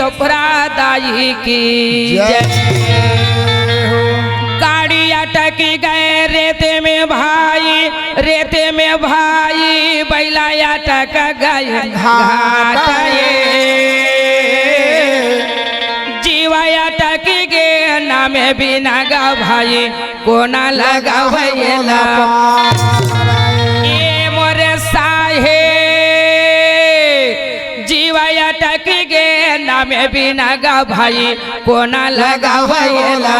चोपड़ा दाई की जय। गाड़ी अटक गए रेते में भाई, रेते में भाई बैला अटक गए घाट, जीवा अटक गए नामे बिना गा भाई कोना लगा भैला। ए मोरे साहे जीवा अटक गए नामे बिना गा भाई कोना लगा भैला।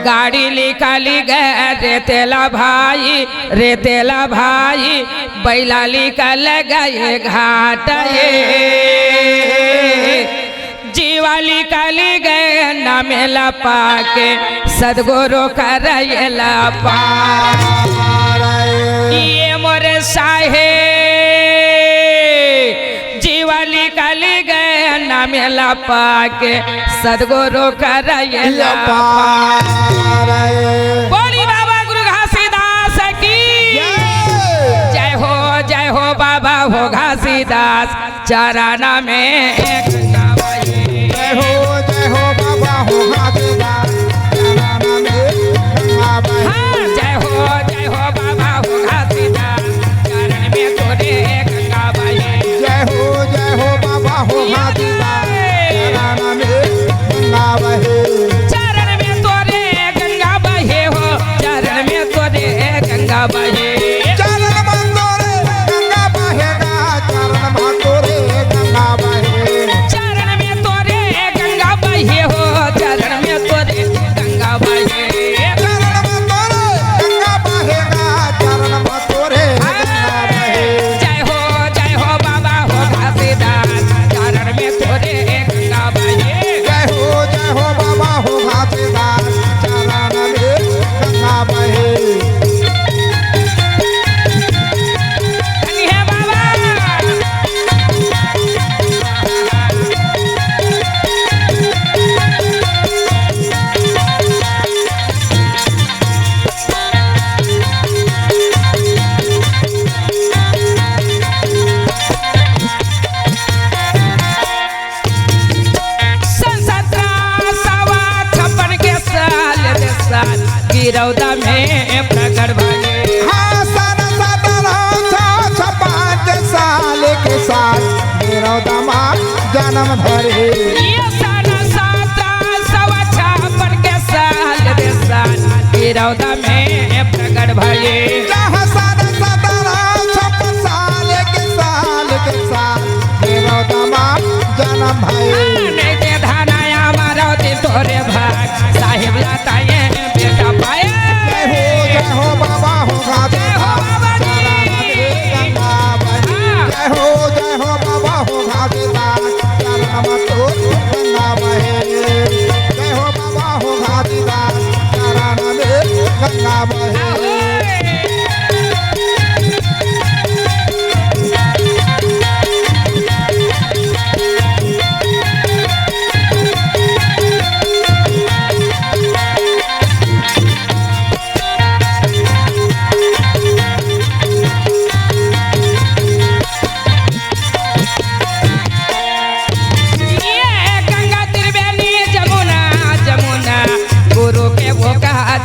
गाड़ी निकाली गए रेतेला भाई, रेतेला भाई बैला निकल गए घाट, जीवा निकाली गए नामेला पाके सदगुरु करैला पार। ये मोरे साहे जीवा निकाली गए नामेला पाके सदगुरु करैला पार। बोली बाबा गुरु घासीदास की जय हो, जय हो बाबा हो घासीदास चरण में एक जय हो बाबा हो घासीदास चरण में गंगा बहे। हाँ, जय हो बाबा हो घासीदास चरण में तोरे गंगा बहे। जय हो बाबा हो घासीदास चरण में गंगा बहे। चरण में तोरे गंगा बहे हो, चरण में तोरे गंगा बहे। चरण में तोरे गंगा बहेगा, चरण में तोरे गंगा बहे। चरण में तोरे गंगा बहे हो, चरण में तोरे गंगा बहे। चरण में तोरे गंगा बहेगा, चरण में तोरे गंगा बहे। जय हो बाबा हो घासीदास चरण में तोरे गंगा बहे। जय हो बाबा हो घासीदास चरण में गंगा बहे। धन्य है बाबा। गिरौदा में प्रकट भले। हाँ सन 1756 साल के साथ गिरौदा माँ जन्म धरे। ये सन 1756 के साल के साथ गिरौदा में प्रकट भले। जहाँ सन 1756 साल के साथ गिरौदा माँ जन्म भरे। नहीं ते धनाया मारो दिन तोरे भाग साहिब लाताए बेटा पाए। जय हो बाबा हो घासीदास चरण में गंगा बहे। जय हो बाबा हो घासीदास चरण में तो गंगा बहे। जय हो बाबा हो घासीदास चरण में गंगा बहे।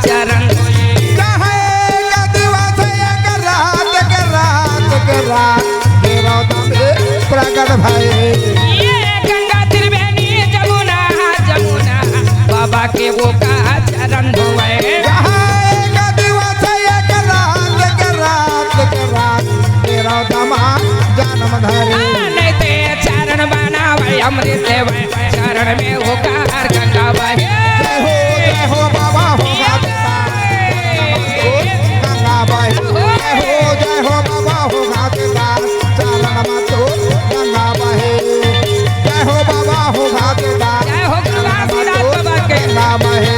चरण कहेगा दिवस एक रात के रात गिरौदा में प्रकट भये। ये गंगा त्रिवेणी जमुना जमुना बाबा के वो का चरण धोए। कहेगा दिवस एक रात के रात गिरौदा माँ जन्म धरे। नहीं ते चरण बनावे अमृत देवे चरण में वो का गंगा बहे। जय हो बाबा हो घासीदास गंगा बहे। जय हो बाबा हो घासीदास चरण में तो गंगा बहे। जय हो बाबा हो घासीदास जय हो घासीदास बाबा के गंगा बहे।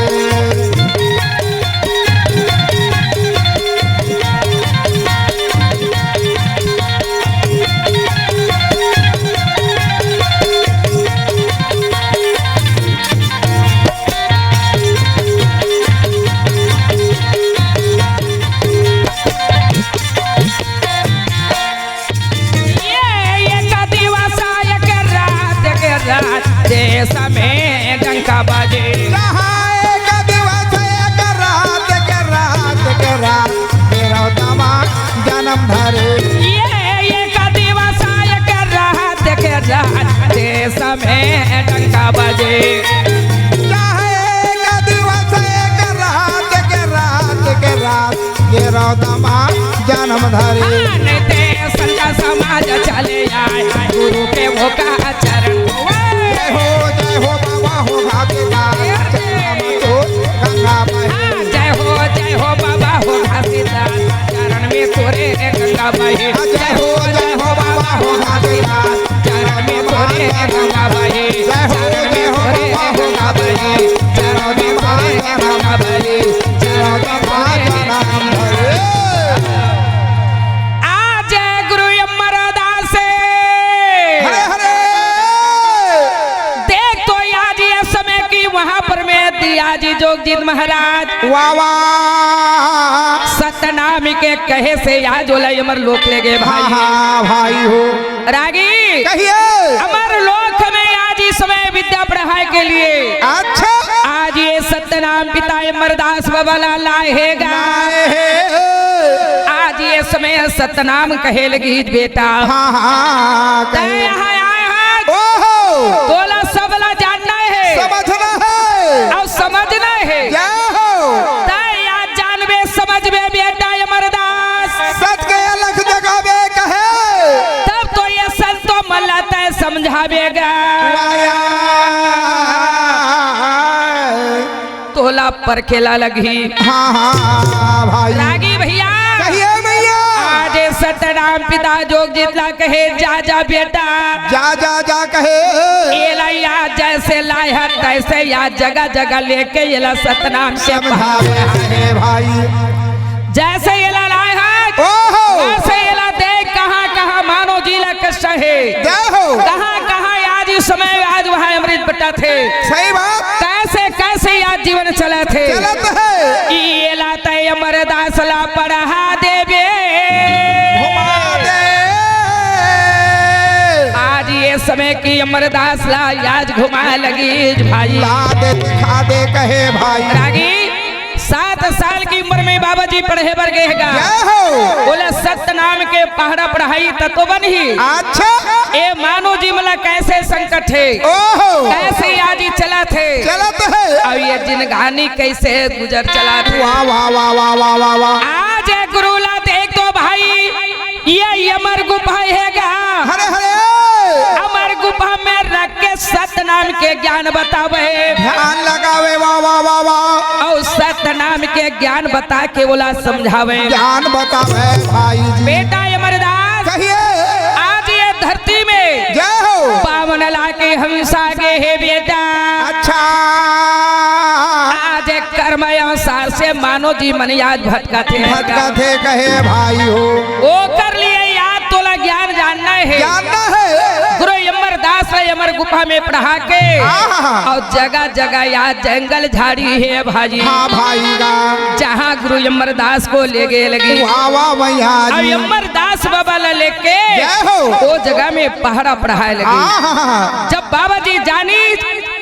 जहाँ एक दिवस एक रात के रात के रात मेरा दामा जन्म धरे ये का दिवस एक रात के रात देश में डंका बजे जहाँ एक दिवस एक रात के रात के रात मेरा दामा जन्म धरे नहीं ते संता समाज चले आए गुरु के वो का चरण जय हो बाबा हो घासीदास चरण तो गंगा बहे जय हो बाबा हो घासीदास चरण में तोरे गंगा बहे जय हो बाबा हो घासीदास चरण में तोरे गंगा बहे चरण में तोरे गंगा बहे चरण में तोरे गंगा बहे चरण में तोरे जन्म धरे आज गुरु अमरदास हरे हरे देख तो आज ये समय की वहां पर में दिया जी जोगजीत महाराज वाह वाह सतनाम के कहे से आज ओला अमर लोक ले गए हाँ भाई हाँ भाई हो रागी कहिए अमर लोक में आज इस समय विद्या पढ़ाई के लिए अच्छा आज ये सत्यनाम पिता अमरदास बाबा लाएगा लाए है आज ये समय सतनाम कहे लगी बेटा हाँ हाँ तय कहिए यहाँ आए हैं ओहो तोला सबला जानना है समझना है और समझना है क्या हो तय आज जानबे समझबे बेटा अमरदास सच के अलग जगह में कहे तब तो ये संतो मल्ला तय समझावेगा वाया तोला पर खेला लगी हाँ हाँ भाई रागी भैया कहिए भैया आज सतनाम पिता जोगजीत ला कहे जा जा बेटा जा कहे एला याद जैसे लाया तैसे याद जगह जगह लेके एला सतनाम से समझावे है भाई जैसे एला लाया ओहो वैसे एला देख कहाँ कहाँ मानो जिला कष्ट है जय हो कहाँ कहाँ आज इस समय आज वहाँ अमृत बट्टा थे सही बात कैसे कैसे आज जीवन चले थे चलत है ये लाता अमरदास ला पढ़ा देवे घुमा दे आज ये समय की अमरदास ला आज घुमा लगी भाई ला दे दिखा दे कहे भाई रागी 7 साल की उम्र में बाबा जी पढ़े बर गए जय हो बोले सत्य नाम के पहाड़ा पढ़ाई तत्व बन ही अच्छा ए मानो जी मला कैसे संकट है ओहो कैसे आज ही चला थे चलत है अब ये जिनगानी कैसे गुजर चला थे वाह वाह वाह वाह वाह वाह वाह आज गुरुला देख तो भाई ये अमर गुफा हैगा हरे हरे अमर गुफा में रख के सत्य नाम के ज्ञान बतावे ध्यान लगावे वाह वाह वाह वाह और सत्य नाम के ज्ञान बता के बोला समझावे ज्ञान बतावे भाई जी बेटा अमरदास कहिए आज ये धरती में जय हो पावन ला के हमेशा गे है बेटा अच्छा आज कर्म अनुसार से मानो जी मन याद भटका थे कहे भाई हो वो कर लिए याद तोला ज्ञान जानना है जानना है गुरु अमरदास अमर गुफा में पढ़ा के आहा। और जगह जगह याद जंगल झाड़ी है भाजी हाँ भाई का जहाँ गुरु अमरदास को ले गए लगी वाह वाह भैया अब जी अमरदास बाबा ला लेके जय हो वो जगह में पहाड़ा पढ़ाए लगी आहा। जब बाबा जी जानी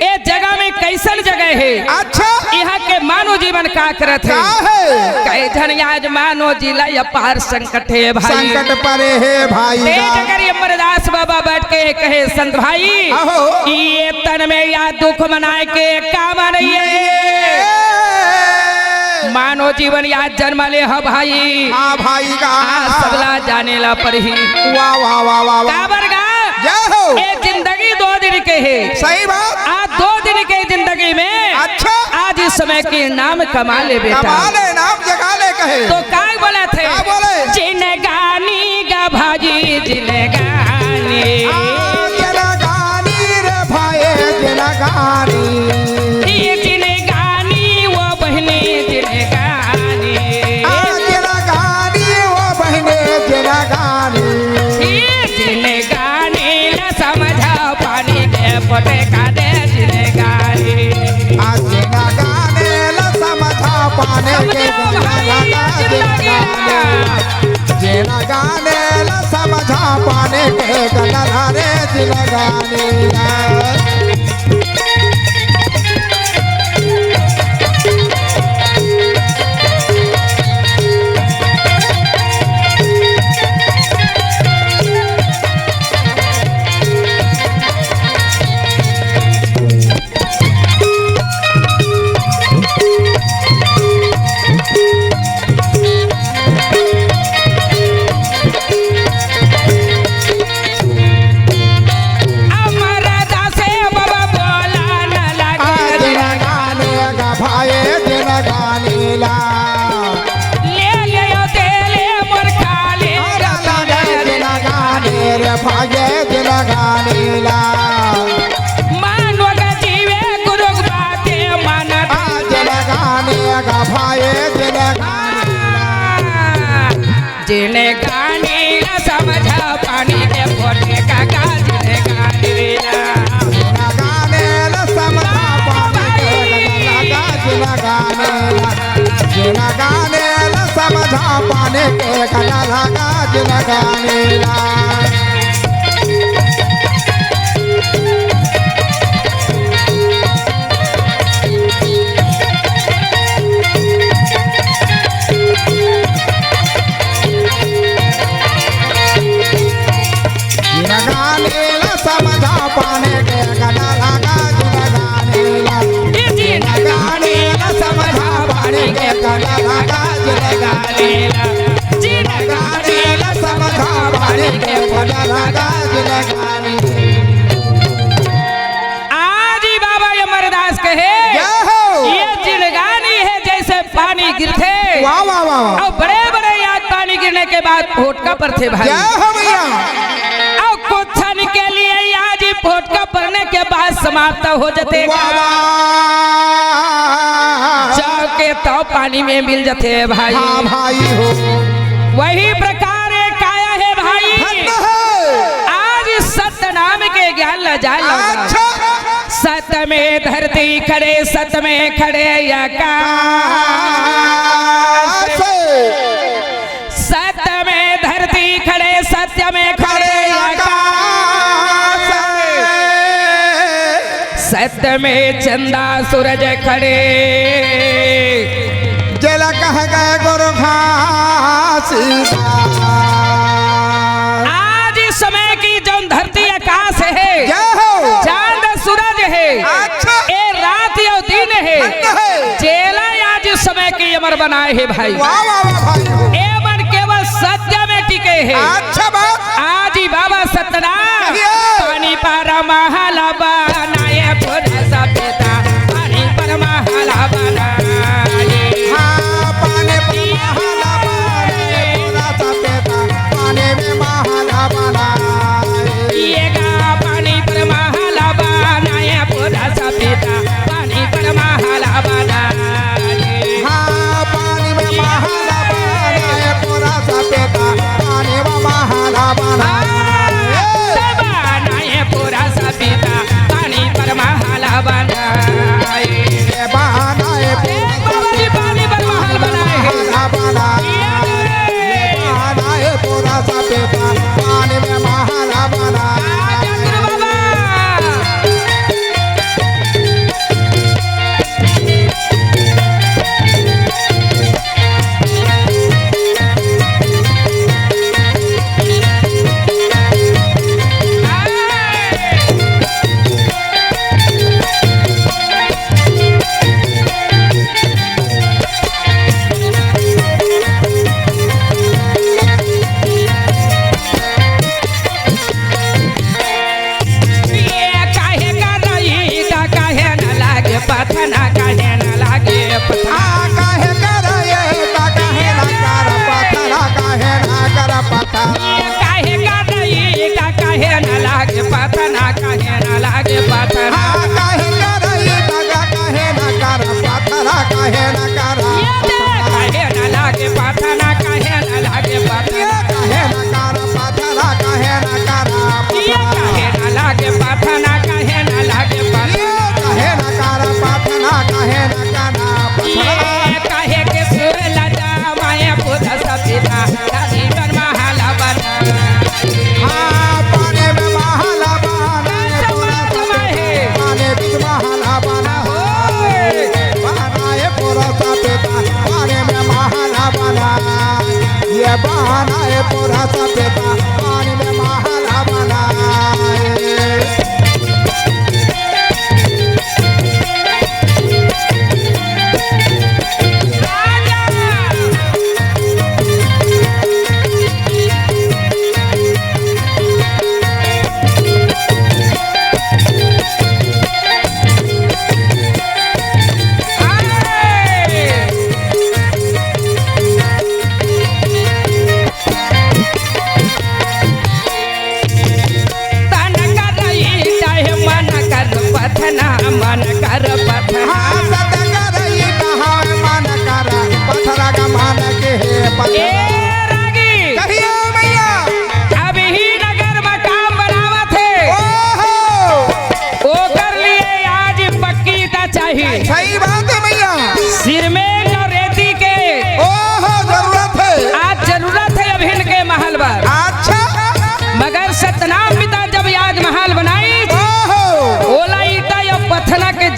ये जगह में कैसन जगह है अच्छा यहाँ के मानव जीवन का करत क्या है है कैधन आज मानो जिला अपार संकट है भाई संकट परे है भाई तेज का अगर अमरदास बाबा बैठ के कहे संत भाई आहो। ये तन में या दुख मनाए के काम नहीं है मानो जीवन या जन्म ले ह भाई हाँ भाई का सबला जाने ला पर ही वाह वाह वाह वाह वाह काबर गा जय हो ये जिंदगी 2 दिन के है सही बात आज 2 दिन के जिंदगी में अच्छा आज इस समय के नाम कमा ले बेटा कमाले नाम जगा ले कहे तो काय बोले थे क्या बोले जिनगानी गा भाजी जिनगानी जना गानी रे भाई जना गानी ये जिनगानी वो बहने जिनगानी जना गानी वो बहने जना गानी ये जिनगानी न समझा पानी के पटे का दे जिनगानी जना गाने ला समझा पाने के जना गाने ला समझा पाने के गला रे जना गाने जिन्हें गाने न समझा पानी के फोटे का जिन्हें गाने गाने ल समझा पानी के गला जिना गाने ल समझा पानी के गला जिना गाने समझा पाने के गला लगा जिना गाने समझा पाने के गला लगा जिना गाने समझा पाने के गला लगा जिना गाने। आज ही बाबा अमरदास कहे ये जिनगानी है जैसे पानी गिरते वाह वाह वाह और बड़े बड़े याद पानी गिरने के बाद फोटका पर थे भाई भैया के लिए आज फोटका पड़ने के बाद समाप्त हो जाते जाके तो पानी में मिल जाते भाई। हाँ भाई हो वही प्रकार काया है भाई आज सत्य नाम के ज्ञान ल जाए अच्छा। सत्य में धरती खड़े सत्य में खड़े आकाश सत्य में धरती खड़े सत्य में खड़े सत्य में चंदा सूरज खड़े जला कह गए गुरु आज इस समय की जो धरती आकाश है चांद सूरज है अच्छा। ये रात और दिन है चेला आज इस समय की अमर बनाए है भाई एवं केवल सत्य में टिके है। अच्छा बात आज ही बाबा सत्यनारायण पानी पारा महला बनाए सपेता पानी पर महला बनाए पानी महला बनाए सपेता पानी में महला बनाए पानी पर महला बनाए पूरा सपेता पानी पर महला बनाए पानी में महला बनाए पूरा सपेता पानी में महला बनाए पूरा सपेता पानी पर महला बनाए पानी पर महल बनाए पूरा सपेता पानी में महला बनाए पथना काहे न लागे पथना काहे कर ये काहे न कर पथना काहे न कर पथना काहे कर ये काहे न लागे पथना काहे न लागे पथना काहे कर ये काहे न कर पथना काहे न कर काहे न लागे पथना काहे न लागे पथना काहे न कर पथना काहे न कर काहे न लागे पथना काहे न लागे पथना काहे न कर पथना काहे न कर काहे के सुर लजा माया पुध सपिता दादी पर महला बना पानी में महला बना पानी में महला बना हो बनाए पूरा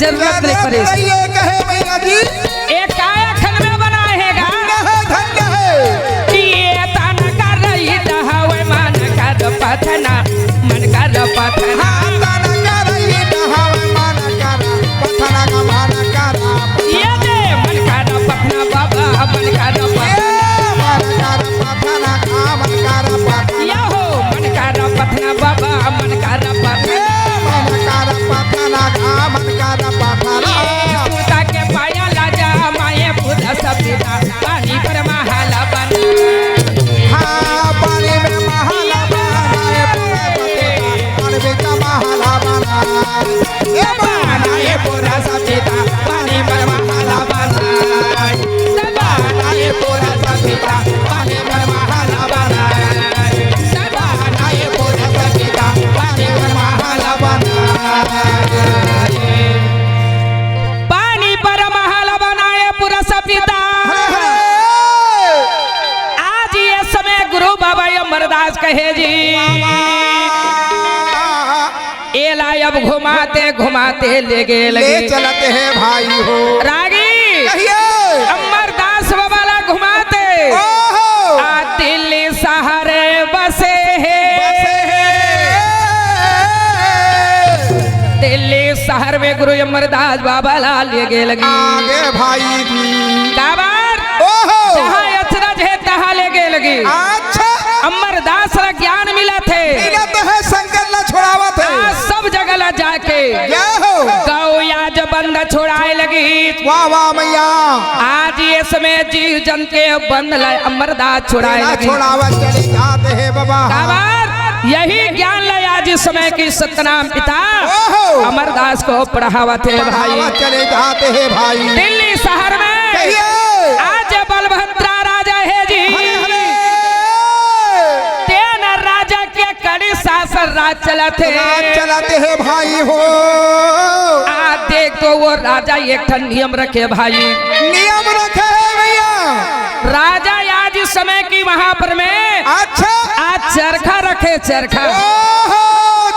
जरूरत नहीं पड़ेगी। ये कहे मैया जी एक काया खन में बनाएगा धन्य है कि ये तान कर रही दहावे मन कर पथना मन कर पथना ये दे मन कर पथना बाबा मन कर पथना या हो मन कर पथना बाबा मन कर पथना पूता के पाया लाजा माए पूजा सपिता पानी पर महाला बना ये पूरा सपिता पानी पर महाला बना ये पूरा सपिता पानी पर महाला बना ये पूरा सपिता पानी पर महाला पानी पर महल बनाए पूरा सपिता। आज ये समय गुरु बाबा अमरदास कहे जी एला अब घुमाते घुमाते ले गए लगे चलते हैं भाई हो रागी अमरदास बाबा ला घुमाते आ दिल्ली शहर बसे है दिल्ली शहर में गुरु अमरदास बाबा ला ले गए लगे आगे भाई जी काबर जहाँ अचरज है तहाँ ले गए लगे। अच्छा अमरदास ला ज्ञान मिला थे है शंकर ला छोड़ावा थे सब जगह ला जाके गौ याज बंद छोड़ाए लगी। वाह वाह मैया आज ये समय जीव जन के बंद लाए अमरदास छोड़ाए लगी। छोड़ावा चले जाते हैं बाबा काबर यही ज्ञान लाए आज इस समय की सतनाम पिता अमरदास को पढ़ावा थे भाई। चले जाते हैं भाई दिल्ली शहर में आज बलभद्रा राजा है जी तेन राजा के कड़ी शासन राज चलाते हैं भाई हो। आज देख तो वो राजा एक ठन नियम रखे भाई नियम रखे है भैया राजा आज इस समय की वहां पर में अच्छा आज चरखा रखे चरखा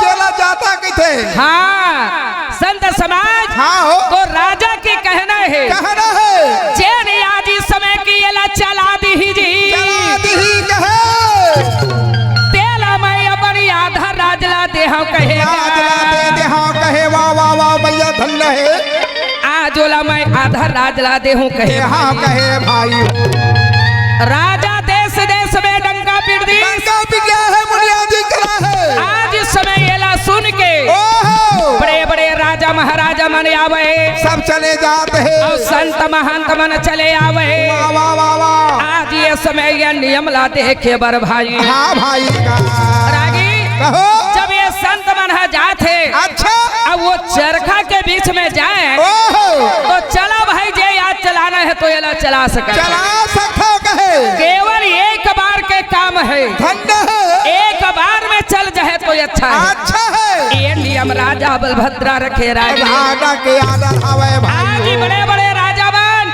जेला जाता किथे हाँ संत समाज हाँ हो तो राजा के कहना है चैन आज इस समय की एला चला दी जी तेला मैं अपनी आधा राजला देहा कहे वाह वाह वाह भैया धन्य है आज ओला मैं आधा राजला देहूं कहे हाँ कहे भाई राजा देश देश में डंका पीट दी क्या है मुनिया जी करा है आज इस समय एला सुन के बड़े बड़े राजा महाराजा मन आवे सब चले जाते हैं और संत महंत मन चले आवे वाह वाह वाह आज ये समय ये नियम ला देखे बर भाई हाँ भाई का रागी कहो जब ये संत मन जाते अच्छा अब वो चरखा के बीच में जाए तो चला भाई जे आज चलाना है तो ये चला सकता कहे केवल एक बार के काम है एक बार में चल जाए तो अच्छा है ये नियम राजा बलभद्रा रखे राजा के आदर हवे भाई आज बड़े बड़े राजा बन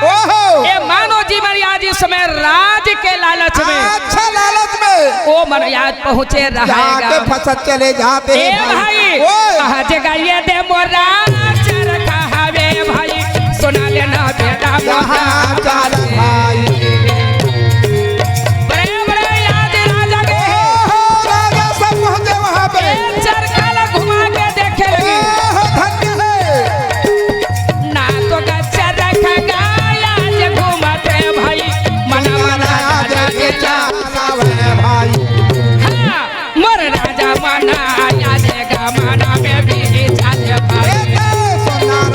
ये मानो जी मर्याद इस समय राज के लालच में अच्छा लालच में वो मर्याद पहुँचे रहेगा फसत चले जाते हैं भाई आज गाइए दे मोरा चरखा हवे भाई सुना लेना बेटा चल भाई बड़े बड़े आज राजा के राजा सब पहुंचे वहाँ पे चरखा ला घुमा के देखे धन्य है ना तो चरखा गाया जे घुमाते भाई मना मना राजा के भाई हाँ मोर राजा मना आया जे गमना में भी जाते भाई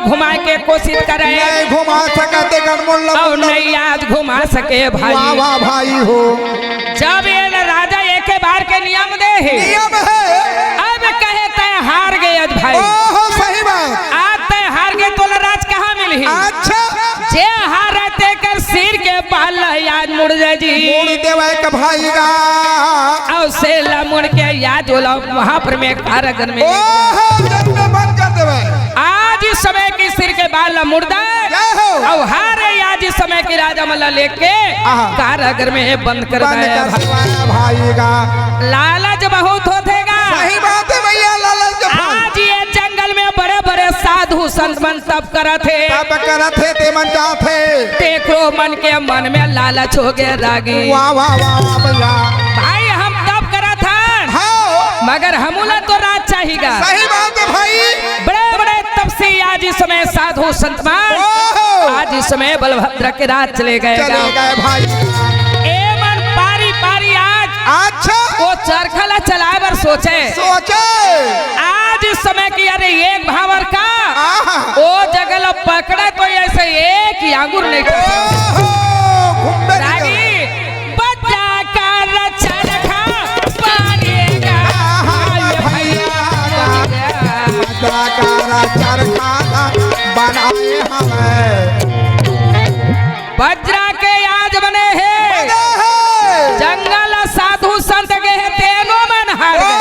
घुमा के कोशिश करे नहीं घुमा सकते गणमुल्ला और नहीं आज घुमा सके वाह भाई। वाह भाई हो जब ये राजा एक बार के नियम दे है नियम है अब कहे तय हार गए आज भाई। ओहो सही बात आज तय हार गए तो राज कहाँ मिली अच्छा जे हारते कर सिर के बाल याद मुड़ जाए जी मुड़ देवे के भाई गा और से मुड़ के याद होला वहां पर में कारागर में ओहो जन्म बंद कर देवे आज इस समय की सिर के बाल मुर्दा जय हो और हारे आज इस समय की राजा मल्ला लेके आहा। कारागर में बंद कर बंद दिया कर देवे भाई गा लालच बहुत होतेगा। सही बात है भैया लालच जब आज ये जंगल में बड़े बड़े साधु संत मन तप करा थे तब करत थे ते मन जाथे देखो मन के मन में लालच हो गया रागी वाह वाह वाह वाह भैया भाई हम तप करा था हाँ मगर हमूला तो राज चाहिएगा। सही बात है भाई बड़े बड़े तपसी आज इस समय साधु संतमान ओहो आज इस समय बलभद्र के राज चले गए चले गए भाई एमन पारी पारी आज अच्छा वो चरखला चलाए बर सोचे सोचे आज इस समय की अरे एक भावर का आहा वो जगल पकड़े तो ऐसे एक ही अंगूर नहीं कर सकता। ओहो घूमने रागी बच्चा का चरखा बनेगा दाकारा चरखा बनाए हमें वज्रा के आज बने हैं जंगल साधु संत के हैं तेनों मन हार गए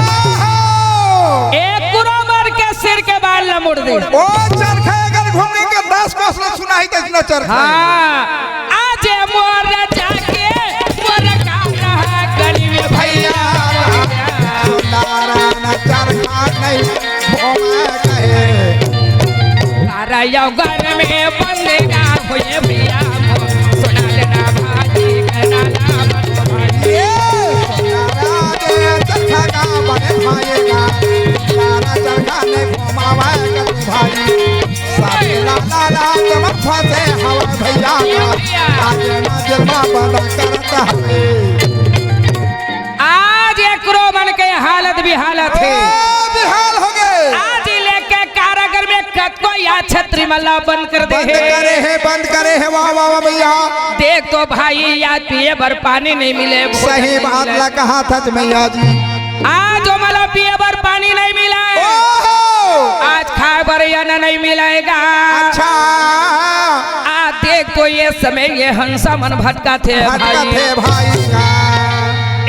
एक कुरोमर के सिर के बाल न मुड़ दे ओ चरखा अगर घूमने के 10 कोस न सुनाई तो इतना चरखा हाँ आज मोर जाके मोर का रहा गरीब भैया नारायण चरखा नहीं घूमे कहे तारा घर में बंदेगा होए भैया सुना लेना भाई कहना ये नारायण चरखा का बने भाईगा नारा चरखा ने घुमावा कर भाई सारे लाला चमक फसे हवा भैया का आज ना जलवा बंद करता है आज एक रोमन के हालत भी हालत है बिहाल हो गए आज लेके कारागर में कको या छत्री मल्ला बंद कर दे बंद करे है वाह वाह वाह भैया देख तो भाई याद पिए भर पानी नहीं मिले भोजन सही नहीं बात मिले। ला कहा था मैया जी आज वो मला पिए भर पानी नहीं मिला है ओहो आज खाए भर अन्न नहीं मिलेगा अच्छा आज देख तो ये समय ये हंसा मन भटका थे भटका भाई थे भाई का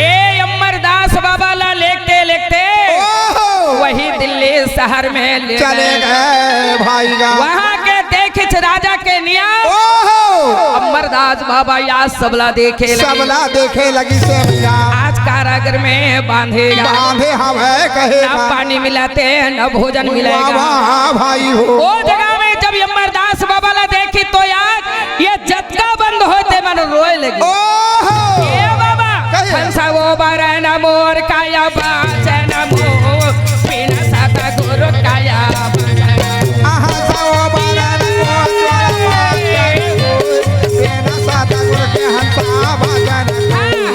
ए अमरदास बाबा ला लेखते लेखते ओहो वही दिल्ली शहर में ले चले गए। गए भाई का वहाँ के देखे राजा के नियम ओहो अमरदास बाबा या सबला देखे लगे। सबला देखे लगी से भैया आज कारागर में बांधेगा बांधे हम है कहे न पानी मिलाते न भोजन मिलेगा वाह भाई हो वो जगह में जब अमरदास बाबा ला देखी तो यार ये जत्था बंद होते मन रोए लगी ओहो ए बाबा कहिए। हंसा वो बरन मोर काया बाचन मोर बिना साता गुरु काया बाचन आहा साओ बारन को बिना साता गुरु के हंसा भजन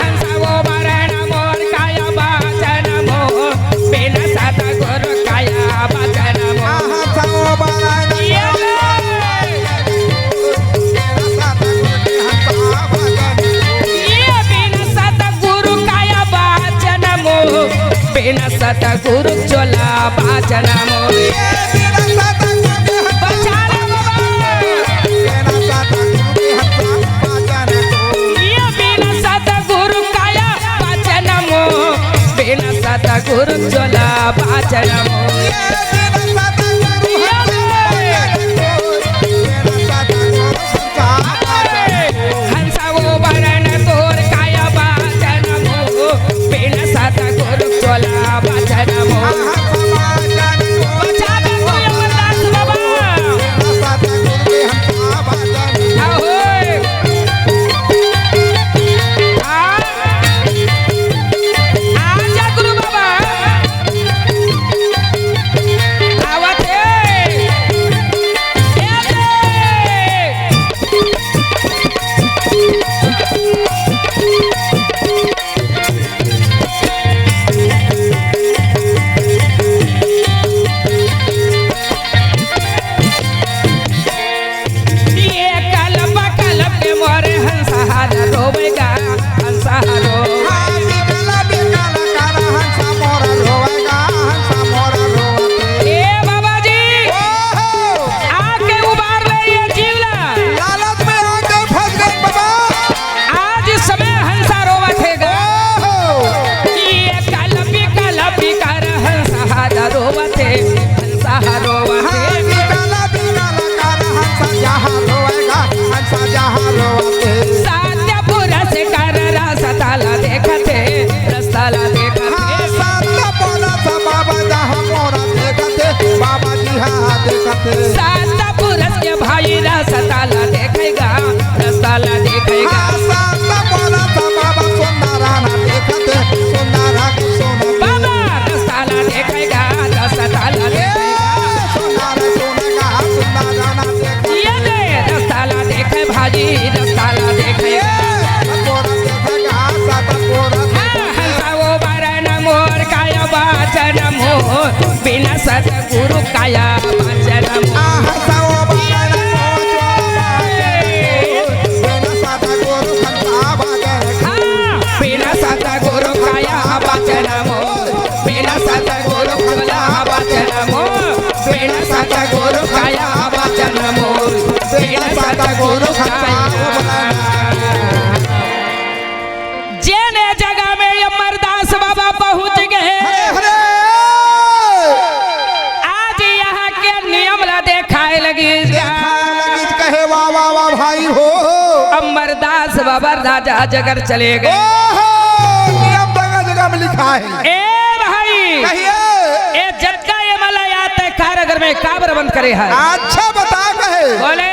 हंसा वो बरन मोर काया बाचन मोर बिना साता गुरु काया बाचन मोर आहा साओ बारन ये बिना साता गुरु के हंसा भजन ये बिना साता गुरु काया बाचन मोर बिना साता गुरु चोला बाचन मोर बिना साता गुरु के हंसा बचाला बिना साता गुरु के हंसा भजन ये बिना साता गुरु काया बाचन मोर बिना साता गुरु चोला बाचन मोर बिना साता गुरु बिना साता गुरु हंसा भजन हंसा वो बरन तोर काया बाचन मोर बिना साता गुरु चोला बाचन मोर आहा भजन बचाला तू अमरदास बाबा बिना साता गुरु के हंसा भजन ahoy आजा गुरु बाबा देखते रसताला देखते हाँ साता बोला था बाबा जहाँ मोरा देखते बाबा जी हाँ देखते साता पुरुष के भाई रसताला देखेगा रसताला देखेगा हाँ साता बोला था बाबा सुंदरा ना देखते सुंदरा की सोना बाबा रसताला देखेगा रसताला देखेगा सुंदरा सोने का सुंदरा ना देखते ये ले रसताला देखे भाजी रसताला देखेगा मोरा देखेगा साता मोरा हंसाओ बारन मोर काया वाचन मोर बिना सतगुरु काया वाचन मोर हंसाओ बाला बिना साता गुरु खंता बाजार बिना सतगुरु काया वाचन मोर बिना सतगुरु काया वाचन मोर बिना सतगुरु काया वाचन मोर बिना सतगुरु काया जेने जगह में अमरदास बाबा पहुंच गए हरे आज यहाँ के नियम ला देखाए लगी कहे वाह वाह वाह भाई हो अमरदास बाबा राजा जगर चले गए नियम जगह जगह में लिखा है ए भाई कहिए ए जगका ये मला याद है कारागर में काबर बंद करे है अच्छा बता कहे बोले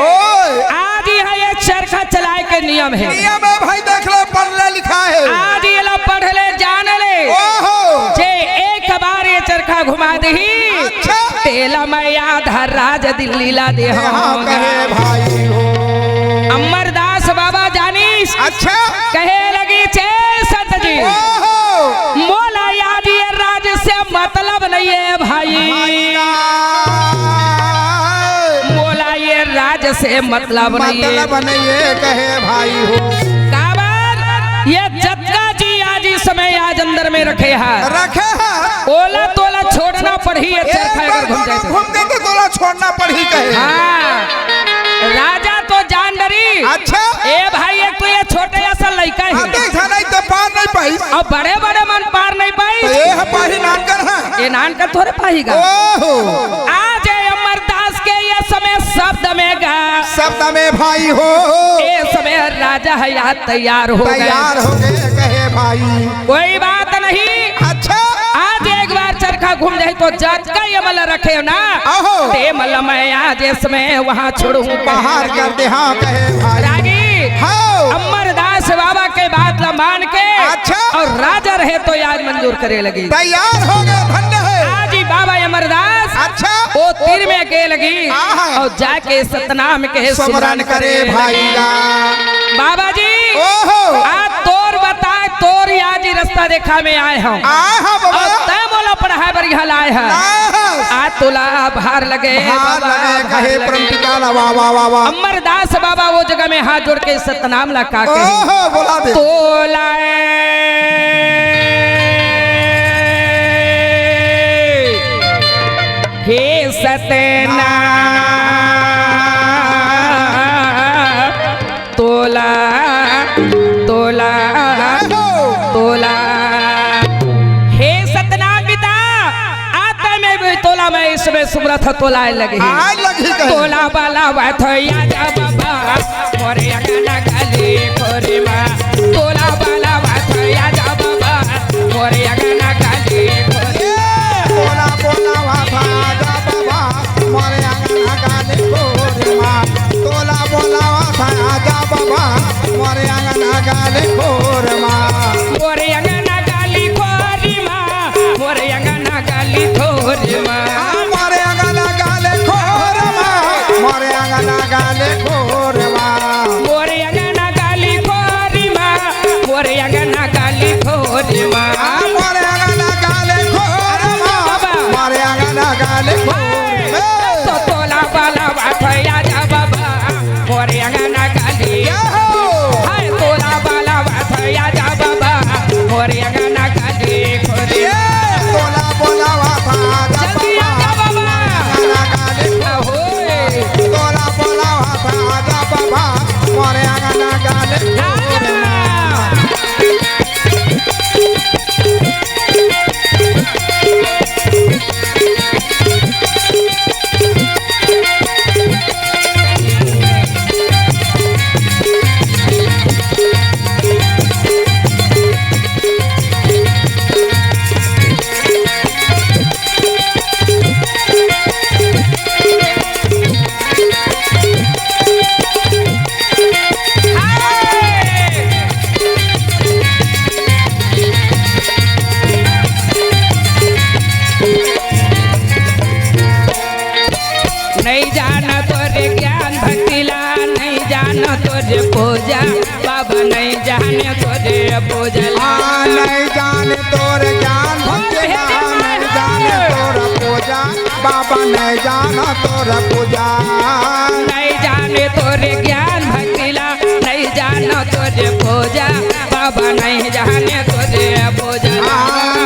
ओए आज यहाँ ये चरखा चलाए के नियम है नियम है भाई देख लो पढ़ने लिखा है आज ये ला पढ़ ले जान ले ओहो जे एक बार ये चरखा घुमा दही अच्छा तेला मैया धर राज दिल्ली ला दे हाँ कहे भाई हो अमरदास बाबा जानीस अच्छा कहे लगी छे संत जी ओहो मोला याद ये राज से मतलब नहीं है भाई मोला ये राज से मतलब नहीं है मतलब नहीं है कहे भाई हो काबर ये जत्का जी आज इस समय आज अंदर में रखे हैं रखे है ओला तोला छोड़ना पड़ी है चरखा अगर घूम जाए तो घूमते तो तोला छोड़ना पड़ी कहे हाँ राजा तो जान डरी अच्छा ए भाई एक तो ये छोटे ऐसा लड़का है देखा नहीं तो पार नहीं पाई और बड़े बड़े मन पार नहीं पाई तो ये है पाही नान कर है ये नान कर थोड़े पाएगा ओहो आज अमरदास के ये समय शब्द में गा शब्द में भाई हो ये समय राजा है याद तैयार हो गए तैयार हो गए कहे भाई कोई बात नहीं अच्छा आज एक बार चरखा घूम जाए तो जज का ये मल रखे ना आहो ते मल मैं आज इसमें वहाँ छोड़ू बाहर कर दे हाँ कहे भाई रागी हाँ अमरदास बाबा के बात ला मान के अच्छा और राजा रहे तो आज मंजूर करे लगी तैयार हो गए धन्य है आज ही बाबा अमरदास अच्छा वो तीर में के लगी आहा। और जाके सतनाम के सुमरन करे भाई बाबा जी ओहो आज तोर बता तोर आज ही रास्ता देखा में आए हम आहा बाबा और तय बोला पढ़ाई बढ़िया लाए हैं आज तोला भार लगे हाथ बाबा, लगे भार कहे लगे। परम पिता वाह वाह वाह वाह अमरदास बाबा वो जगह में हाथ जोड़ के सतनाम ला का के ओहो बोला दे तोला हे सतना तोला तोला तोला हे सतनाम पिता आता में भी तोला में इसमें सुमरथ तोला लगे आज लगी कहे तोला बाला बाथया जा बाबा मोरे अंगना गली खोरे मा तोला बाला बाथया जा बाबा मोरे अंगना गली खोरे बोला बोला वाथा जा बाबा मोरे अंगना गाले खोरे माँ तोला बोला वाथा जा बाबा मोरे अंगना गाले खोरे माँ मोरे अंगना गली खोरे मा मोरे अंगना गली खोरे मा मोरे अंगना गाले खोरे माँ मोरे अंगना गाले खोरे माँ मोरे अंगना गली खोरे मा मोरे अंगना गली खोरे मा मोरे अंगना गाले खोरे माँ मोरे अंगना गाले खोरे तो तोला बाला बाथया जा बाबा मोरे अंगना गली हाय तोला बाला बाथया जा बाबा मोरे अंगना गली खोरे तोला बोला वाथा जा जल्दी आ जा बाबा अंगना गाले होए तोला बोला वाथा जा बाबा मोरे अंगना गाले खोरे माँ पूजला नहीं जाने तोर ज्ञान भक्तिला नहीं जाने तोर पूजा बाबा नहीं जाना तोर पूजा नहीं जाने तोरे ज्ञान भक्तिला नहीं जानो तोरे पूजा बाबा नहीं जाने तोरे पूजा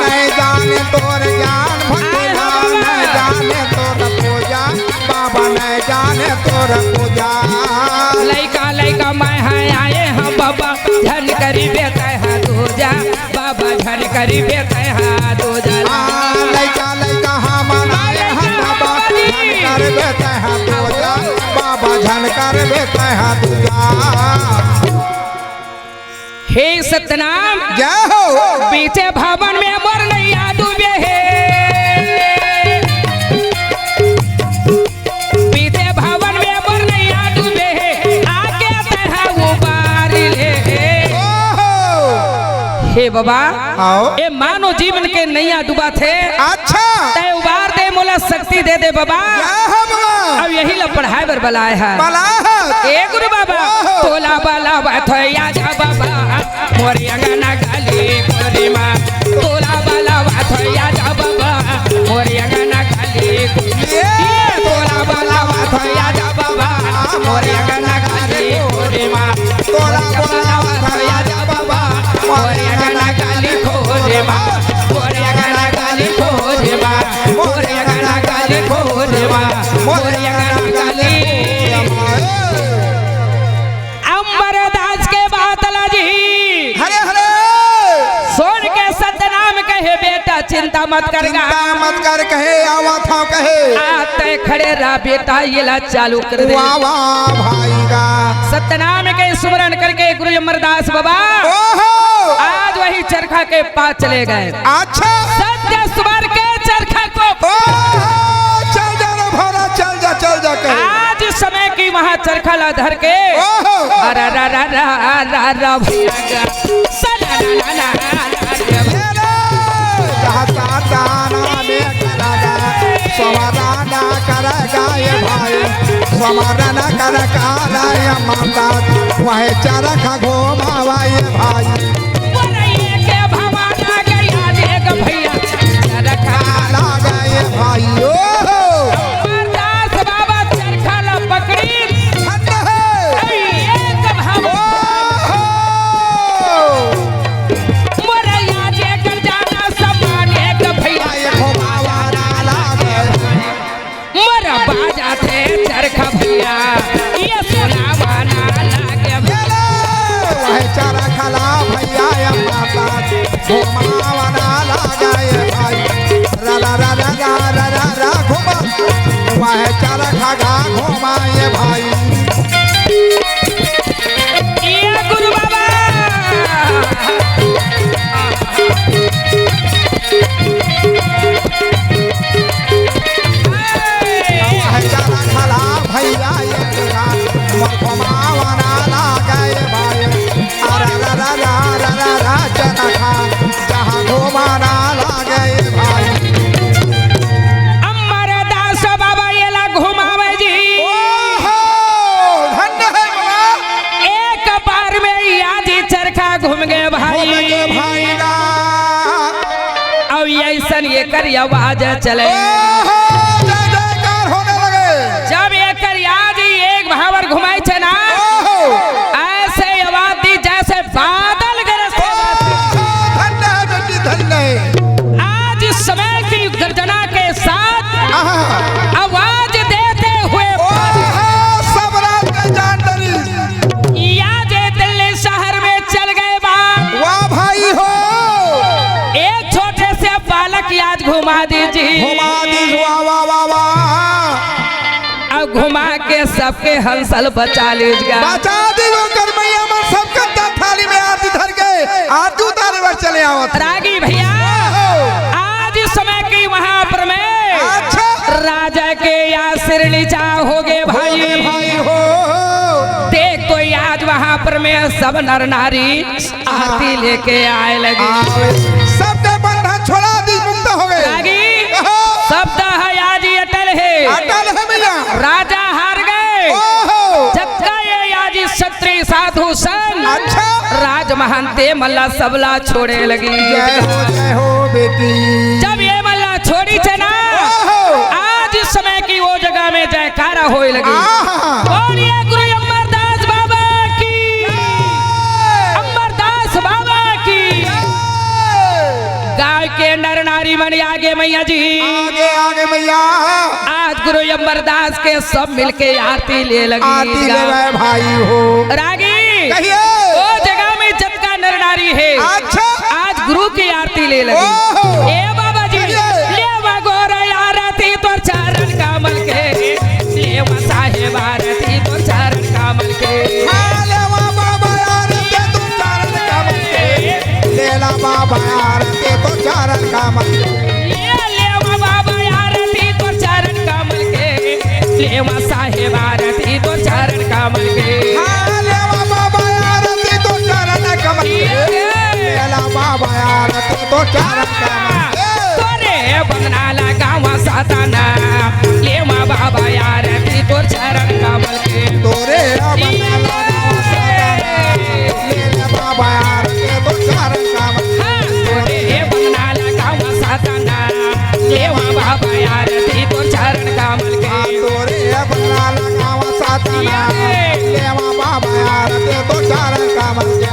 नहीं जाने तोर ज्ञान भक्तिला नहीं जाने तोर पूजा बाबा नहीं जाने तोर पूजा लैका लैका मैं आए हम बाबा झन करी बेता है दूजा बाबा झन करी बेता है दूजा लैका लैका हम आए हम बाबा झन कर बेता है दूजा बाबा झन कर बेता है दूजा हे सतनाम जय हो पीछे भवन में मोर नैया डूबे है पीछे भवन में मोर नैया डूबे है आगे तरह वो बार ले हे बाबा आओ ये मानो जीवन के नैया डूबा थे अच्छा तय उबार दे मोला शक्ति दे दे बाबा जय हो बाबा अब यही ला पढ़ाई बर बलाए है बलाहत ए गुरु बाबा तोला बाला बाथया जा बाबा मोरी अंगना गाली गोरी माँ तोला बाला बाथया जा बाबा मोरी अंगना गाली तोला बाला बाथया जा बाबा मोरी अंगना गाली गोरी माँ तोला बाला बाथया जा बाबा मोरी अंगना गाली गोरी माँ मोरी अंगना गाली गोरी माँ मोरी अंगना गाली गोरी माँ मोरी अंगना गाली अमरदास के बातला जी हरे हरे सोन के सतनाम कहे बेटा चिंता मत करगा चिंता मत कर कहे आवा था कहे आते खड़े रहा बेटा ये ला चालू कर दे वाह वाह भाई का सतनाम के स्मरण करके गुरु अमरदास बाबा ओहो आज वही चरखा के पास चले गए अच्छा सत्य स्वर के चरखा को ओहो चल जा रे भोरा चल जा कहे आज समय की वहाँ चरखा ला धर के ओहो अरे रा रा रा रा रा भैया गा सदा रा रा रा समाराना करेगा ये भाई समाराना करेगा ये माता वह चरखा घुमावा ये भाई के भवाना गया देख भैया चरखा लागा ये भाई ओहो अमरदास बाबा चरखा ला पकड़ी ठंड है एक भवा मोरैया जे कर जाना समान एक भैया ये घुमावा लागे मोर बाजा थे चरखा भैया ये सोना माना लागे वह चरखा ला भैया ये माता घुमावा लागा ये भाई रा रा रा रा रा रा रा रा घुमा वह चरखा गा घुमा ये भाई ये गुरु बाबा वह चरखा ला भैया ये घुमावा लागा ये भाई रा रा रा रा रा रा रा चरखा जहाँ घुमाना लागे ये भाई अमरदास बाबा ये ला घुमावे जी ओहो धन्य है बाबा एक बार में यादी चरखा घूम गए भाई भाई का अब ऐसन ये कर आवाज चले ओहो जय जयकार होने लगे जब ये कर याद एक भावर घुमाई छे ना ओहो ऐसे आवाज दी जैसे बादल गरजते धन्य है बेटी धन्य है आज समय की गर्जना के साथ आहा आवाज देते हुए ओहो सब रात के जान डरी याद दिल्ली शहर में चल गए बा वाह भाई हो एक छोटे से बालक याद घुमा दीजिए घुमा दी वाह वाह वाह वाह अब घुमा के सबके हंसल बचा लीजिएगा बचा दी वो करमैया मन सबके थाली में आरती धर के आरती उतारे बार चले आवत रागी भैया आज समय की वहां पर में अच्छा राजा के या सिर नीचा हो गए भाई भाई हो देख तो आज वहां पर में सब नर नारी आरती लेके आए लगे सबके बंधन छोड़ा दी मुक्त हो गए रागी शब्द है आज अटल है अटल है भैया राजा हार गए ओहो जब का ये याजी क्षत्रिय साधु सन अच्छा राज महानते मल्ला सबला छोड़े लगी। जय हो बेटी। जब ये मल्ला छोड़ी थे ना, आज इस समय की वो जगह में जयकारा होए लगी। बोलिए गुरु अमरदास बाबा की, अमरदास बाबा की। गाय के नर नारी मन आगे मैया जी, आगे आगे मैया। आज गुरु अमरदास के सब मिलके आरती ले लगी। आरती ले रहे भाई हो। रागी कहिए। वो जगह में जिनका नर नारी है, अच्छा। आज गुरु की आरती ले लगी। ए बाबा जी ले गोरा आरती तो चरण कमल के, ले साहेब आरती तो चरण कमल के। ले बाबा आरती तो चरण कमल के, ले बाबा आरती तो चरण कमल के। ले बाबा आरती तो चरण कमल के, ले साहेब आरती तो चरण कमल के। ले बाबा आरती तो चरण कमल के, ले बाबा आरती तो चरण कमल के। तोरे बंदना लगावा साताना, ले बाबा आरती तो चरण कमल के। तोरे बंदना लगावा साताना, ले बाबा आरती तो चरण कमल के। तोरे बंदना लगावा साताना, ले बाबा आरती तो चरण कमल के। तोरे बंदना लगावा साताना, ले बाबा आरती तो चरण कमल के।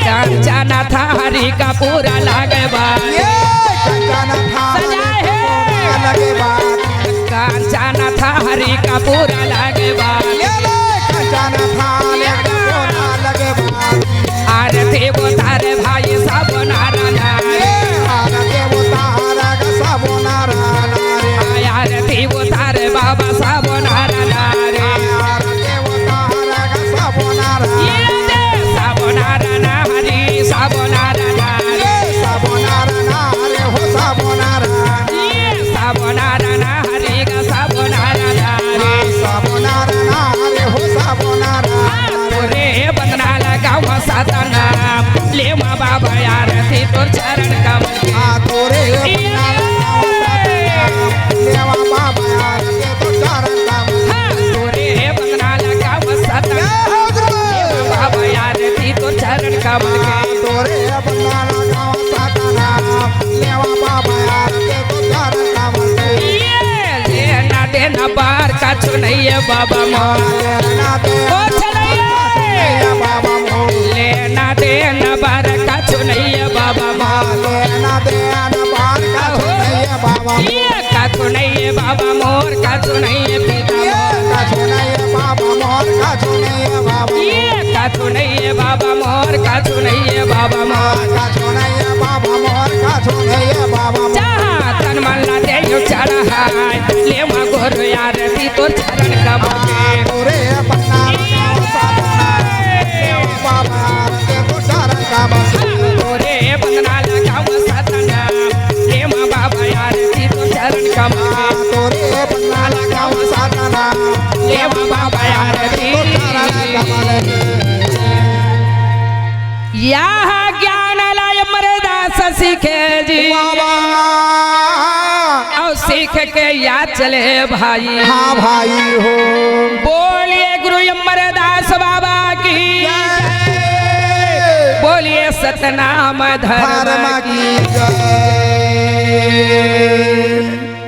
कंचना था हरी का पूरा लागे बा, कंचना था सजाए लगे बात। कंचना था हरी का पूरा लागे बा। कंचना था लगे बात। आरती वो तारे भाई सब नारायण, आरती वो तारा का सब नारायण। आरती वो तारे बाबा सब नारायण। आरती वो तारा का सब नारायण। सब नारायण हरी सब नारायण, सब नारायण हरे हो सब नारायण। सब नारायण हरी का सब नारायण। सब नारायण हरे हो सब नारायण। तोरे बंदना लगावा साताना, ले माँ बाबा आरती तो चरण कमल के। तोरे बंदना लगावा साताना, लेवा बाबा आरती तो चरण कमल के। तोरे बंदना लगावा साताना, ले माँ बाबा आरती तो चरण कमल के। तोरे बंदना लगावा साताना, लेवा बाबा आरती तो चरण कमल के। लेना देना बार का चुनैया बाबा मोर, लेना दे बाबा मोर। लेना देना बार का चुनैया बाबा मोर। लेना देना बार का चुनैया बाबा मोर। का चुनैया बाबा मोर, का चुनैया पिता मोर। का चुनैया बाबा मोर, का चुनैया बाबा मोर। का चुनैया बाबा मोर, का चुनैया बाबा मोर। का चुनैया बाबा मोर, का चुनैया बाबा मोर। जहाँ तन मन ला दे चढ़ाई, ले माँ गोर आरती तो चरण कमल के। तोरे बंदना लगावा साताना, लेवा बाबा आरती तो चरण कमल के। तोरे बंदना लगावा साताना, ले माँ बाबा आरती तो चरण कमल के। तोरे बंदना लगावा साताना, लेवा बाबा आरती तो चरण कमल के। यहाँ ज्ञान लाय मरदास सीखे जी, बाबा और सीख के याद चले भाई। हाँ भाई हो। बोलिए गुरु अमरदास बाबा की, बोलिए सतनाम धर्म धर्म की। की जय।